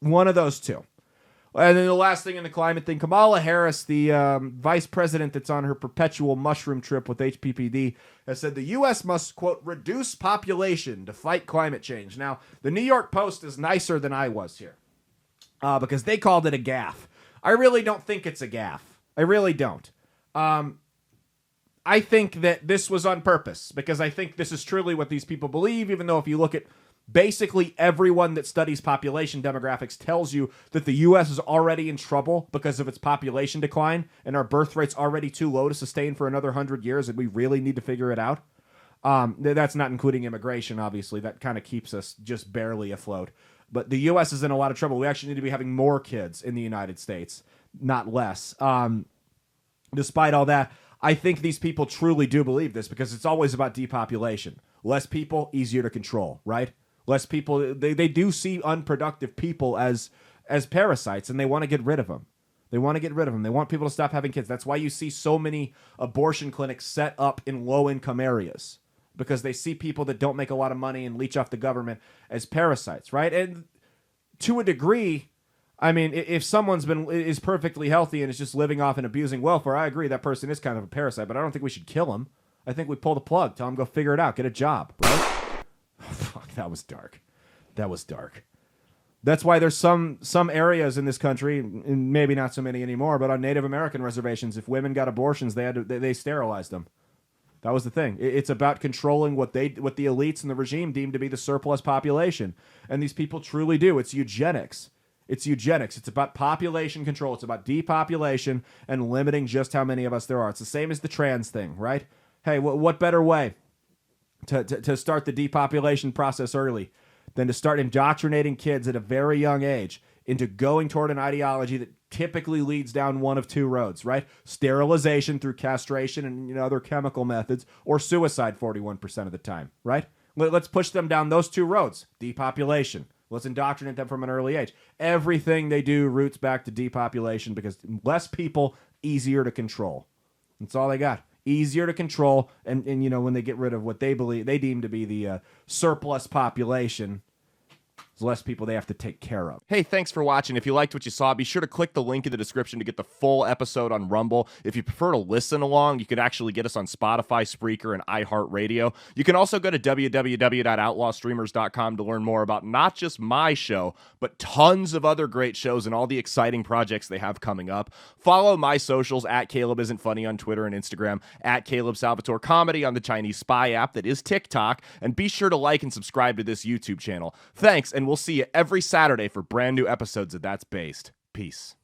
One of those two. And then the last thing in the climate thing, Kamala Harris, the vice president that's on her perpetual mushroom trip with HPPD, has said the U.S. must, quote, reduce population to fight climate change. Now, the New York Post is nicer than I was here because they called it a gaffe. I really don't think it's a gaffe. I really don't. I think that this was on purpose because I think this is truly what these people believe, even though if you look at basically everyone that studies population demographics tells you that the U.S. is already in trouble because of its population decline and our birth rate's already too low to sustain for another 100 years and we really need to figure it out. That's not including immigration, obviously. That kind of keeps us just barely afloat. But the U.S. is in a lot of trouble. We actually need to be having more kids in the United States, not less. Despite all that, I think these people truly do believe this because it's always about depopulation. Less people, easier to control, right? Less people, they do see unproductive people as parasites, and they want to get rid of them. They want to get rid of them. They want people to stop having kids. That's why you see so many abortion clinics set up in low-income areas, because they see people that don't make a lot of money and leech off the government as parasites, right? And to a degree, I mean, if someone's is perfectly healthy and is just living off and abusing welfare, I agree that person is kind of a parasite, but I don't think we should kill him. I think we pull the plug, tell him go figure it out, get a job, right? Fuck, that was dark. That was dark. That's why there's some areas in this country, and maybe not so many anymore, but on Native American reservations, if women got abortions, they sterilized them. That was the thing. It's about controlling what the elites and the regime deem to be the surplus population, and these people truly do. It's eugenics. It's eugenics. It's about population control. It's about depopulation and limiting just how many of us there are. It's the same as the trans thing, right? Hey, what better way to start the depopulation process early than to start indoctrinating kids at a very young age into going toward an ideology that typically leads down one of two roads, right? Sterilization through castration and other chemical methods, or suicide 41% of the time, right? Let's push them down those two roads. Depopulation. Let's indoctrinate them from an early age. Everything they do roots back to depopulation because less people, easier to control. That's all they got. Easier to control, and when they get rid of what they deem to be the surplus population, there's less people they have to take care of. Hey, thanks for watching. If you liked what you saw, be sure to click the link in the description to get the full episode on Rumble. If you prefer to listen along, you could actually get us on Spotify, Spreaker, and iHeartRadio. You can also go to www.outlawstreamers.com to learn more about not just my show, but tons of other great shows and all the exciting projects they have coming up. Follow my socials at Caleb Isn't Funny on Twitter and Instagram, at Caleb Salvatore Comedy on the Chinese Spy app that is TikTok, and be sure to like and subscribe to this YouTube channel. Thanks, and we'll see you every Saturday for brand new episodes of That's Based. Peace.